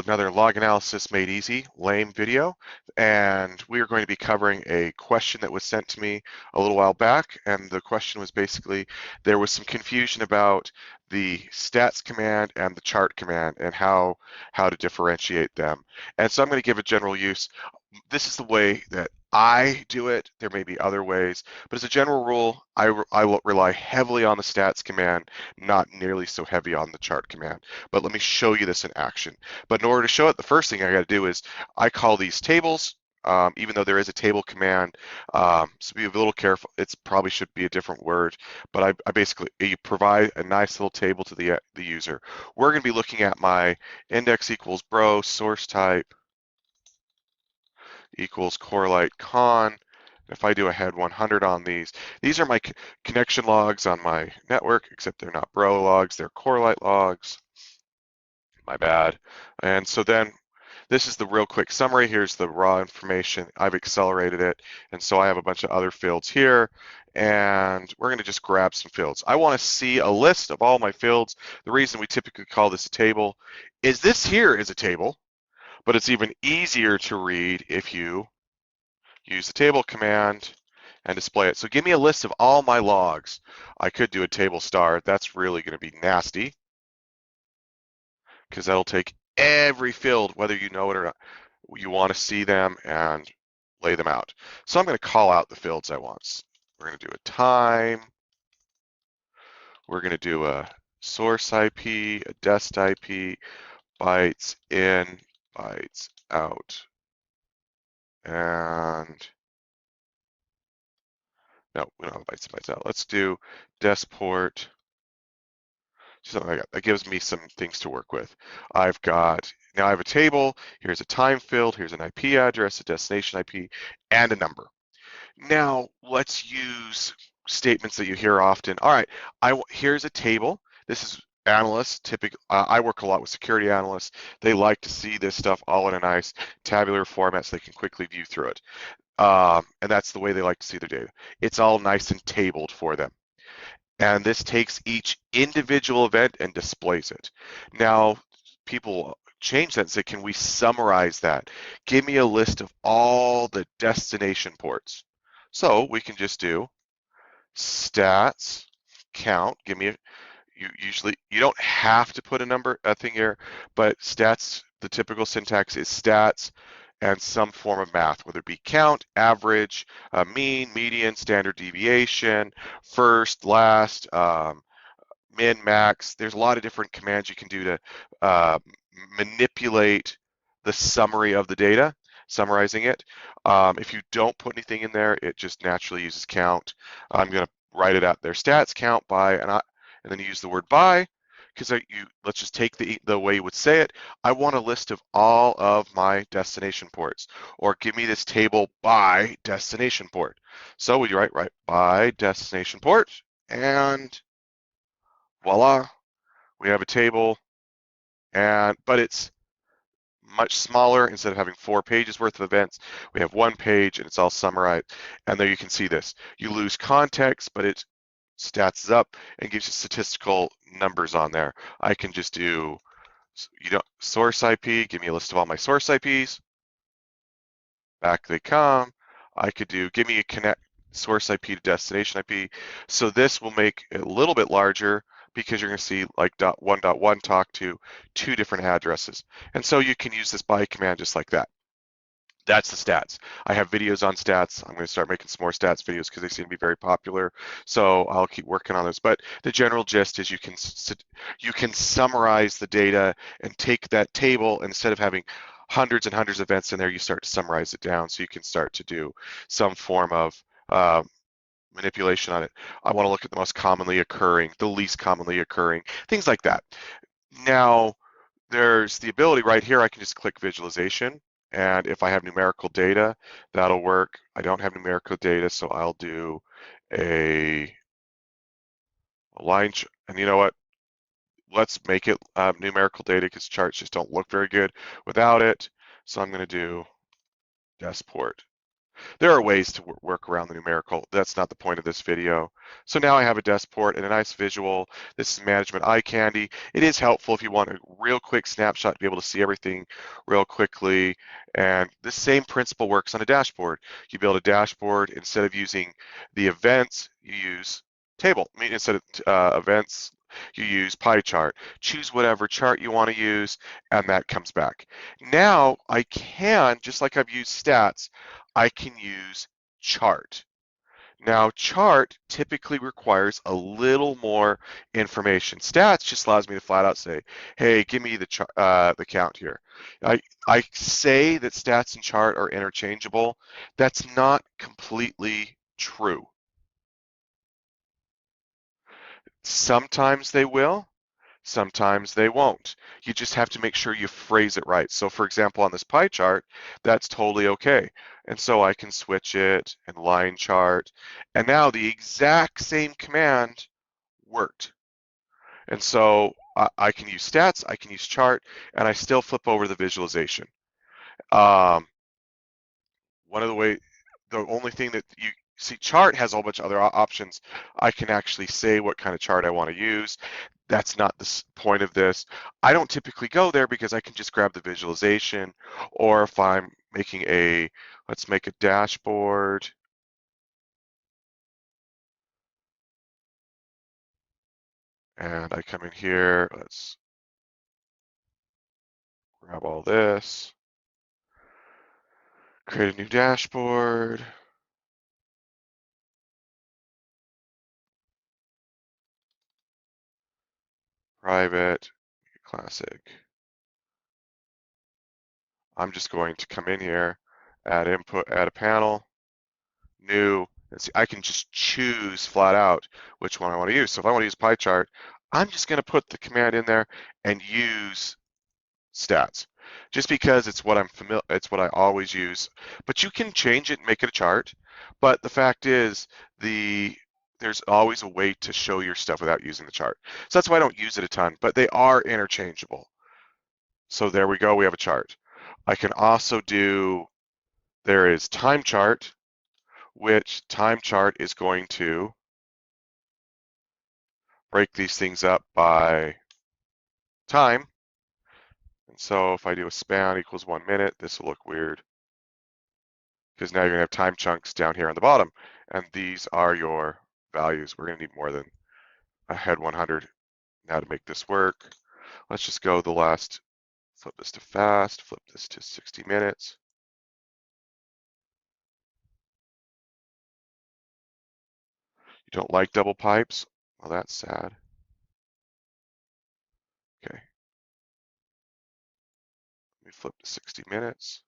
to another log analysis made easy, lame video, and we are going to be covering a question that was sent to me a little while back, and the question was basically, there was some confusion about the stats command and the chart command and how to differentiate them. And so I'm going to give a general use. This is the way that I do it. There may be other ways, but as a general rule, I rely heavily on the stats command, not nearly so heavy on the chart command. But let me show you this in action. But in order to show it, the first thing I got to do is I call these tables, even though there is a table command. So be a little careful. It probably should be a different word, but I basically, you provide a nice little table to the user. We're going to be looking at my index equals bro, source type equals correlate con. If I do a head 100 on these are my connection logs on my network, except they're not bro logs, they're correlate logs. My bad. And so then this is the real quick summary. Here's the raw information. I've accelerated it. And so I have a bunch of other fields here. And we're going to just grab some fields. I want to see a list of all my fields. The reason we typically call this a table is this here is a table, but it's even easier to read if you use the table command and display it. So give me a list of all my logs. I could do a table star. That's really going to be nasty because that'll take every field, whether you know it or not. You want to see them and lay them out. So I'm going to call out the fields I want. We're going to do a time. We're going to do a source IP, a dest IP, bytes in, bytes out. And no, we don't have bytes in, bytes out. Let's do dest port. Something like that. That gives me some things to work with. Now I have a table. Here's a time field. Here's an IP address, a destination IP, and a number. Now let's use statements that you hear often. All right, here's a table. This is analysts. I work a lot with security analysts. They like to see this stuff all in a nice tabular format so they can quickly view through it. And that's the way they like to see their data. It's all nice and tabled for them. And this takes each individual event and displays it. Now, people change that and say, can we summarize that? Give me a list of all the destination ports. So we can just do stats count. Give me you don't have to put a thing here, but stats, the typical syntax is stats and some form of math, whether it be count, average, mean, median, standard deviation, first, last, min, max. There's a lot of different commands you can do to manipulate the summary of the data, summarizing it. If you don't put anything in there, it just naturally uses count. I'm going to write it out there, stats count by, and then use the word by, because let's just take the way you would say it. I want a list of all of my destination ports, or give me this table by destination port. So we write by destination port, and voila, we have a table, but it's much smaller. Instead of having 4 pages worth of events, we have 1 page and it's all summarized. And there you can see this. You lose context, but it stats up and gives you statistical numbers on there. I can just do, source IP, give me a list of all my source IPs. Back they come. I could do, give me a connect source IP to destination IP. So this will make it a little bit larger because you're going to see like .1.1 talk to 2 different addresses. And so you can use this by command just like that. That's the stats. I have videos on stats. I'm going to start making some more stats videos because they seem to be very popular. So I'll keep working on those. But the general gist is you can summarize the data and take that table, and instead of having hundreds and hundreds of events in there, you start to summarize it down so you can start to do some form of manipulation on it. I want to look at the most commonly occurring, the least commonly occurring, things like that. Now, there's the ability right here. I can just click visualization. And if I have numerical data, that'll work. I don't have numerical data, so I'll do a line. And you know what? Let's make it numerical data because charts just don't look very good without it. So I'm going to do dest port. There are ways to work around the numerical. That's not the point of this video. So now I have a desk port and a nice visual. This is management eye candy. It is helpful if you want a real quick snapshot to be able to see everything real quickly. And the same principle works on a dashboard. You build a dashboard, instead of using the events, you use table. I mean, instead of events, you use pie chart. Choose whatever chart you want to use, and that comes back. Now I can, just like I've used stats, I can use chart. Now, chart typically requires a little more information. Stats just allows me to flat out say, hey, give me the count here. I say that stats and chart are interchangeable. That's not completely true. Sometimes they will, sometimes they won't. You just have to make sure you phrase it right. So for example, on this pie chart, that's totally okay. And so I can switch it and line chart. And now the exact same command worked. And so I can use stats, I can use chart, and I still flip over the visualization. Um, one of the only thing that you see, chart has a whole bunch of other options. I can actually say what kind of chart I want to use. That's not the point of this. I don't typically go there because I can just grab the visualization, or if I'm making let's make a dashboard. And I come in here, let's grab all this, create a new dashboard, private, classic. I'm just going to come in here, add input, add a panel, new, and see, I can just choose flat out which one I want to use. So if I want to use pie chart, I'm just going to put the command in there and use stats, just because it's what it's what I always use. But you can change it and make it a chart. But the fact is, there's always a way to show your stuff without using the chart. So that's why I don't use it a ton, but they are interchangeable. So there we go, we have a chart. I can also do, there is time chart, which time chart is going to break these things up by time. And so if I do a span equals 1 minute, this will look weird because now you're gonna have time chunks down here on the bottom. And these are your values. We're gonna need more than a head 100 now to make this work. Let's just go the last, flip this to fast, flip this to 60 minutes. You don't like double pipes? Well, that's sad. Okay, let me flip to 60 minutes.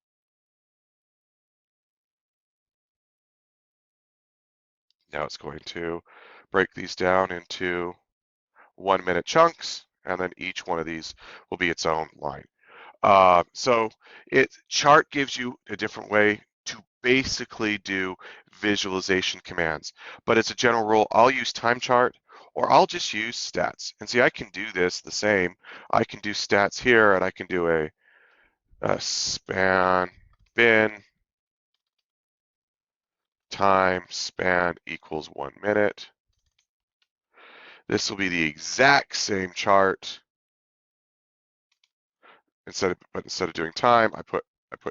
Now it's going to break these down into 1 minute chunks, and then each one of these will be its own line. So chart gives you a different way to basically do visualization commands, but as a general rule, I'll use time chart or I'll just use stats. And see, I can do this the same. I can do stats here, and I can do a span bin time span equals 1 minute. This will be the exact same chart. But instead of doing time, I put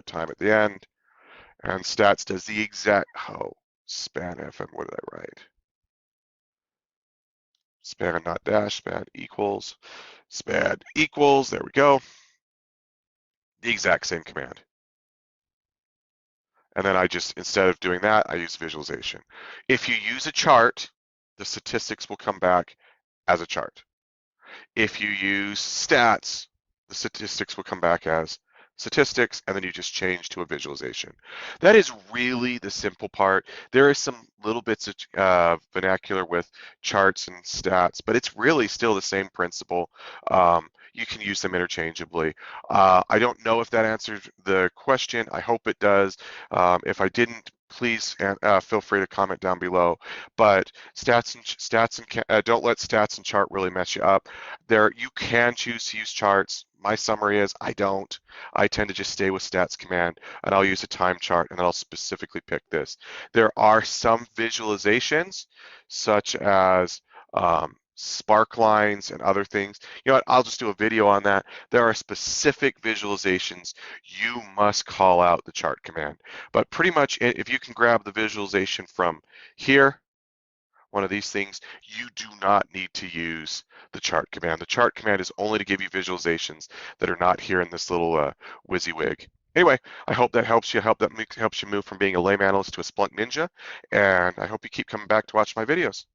time at the end, and stats does the exact, span FM, what did I write? Span not dash, span equals, there we go. The exact same command. And then I just, instead of doing that, I use visualization. If you use a chart, the statistics will come back as a chart. If you use stats, the statistics will come back as statistics, and then you just change to a visualization. That is really the simple part. There is some little bits of vernacular with charts and stats, but it's really still the same principle. You can use them interchangeably. I don't know if that answered the question. I hope it does. If I didn't, please feel free to comment down below. But don't let stats and chart really mess you up. You can choose to use charts. my summary is I don't. I tend to just stay with stats command, and I'll use a time chart, and then I'll specifically pick this. There are some visualizations, such as spark lines and other things. You know what? I'll just do a video on that. There are specific visualizations you must call out the chart command. But pretty much, if you can grab the visualization from here, one of these things, you do not need to use the chart command. The chart command is only to give you visualizations that are not here in this little WYSIWYG. Anyway, I hope that helps you. Helps you move from being a lame analyst to a Splunk ninja, and I hope you keep coming back to watch my videos.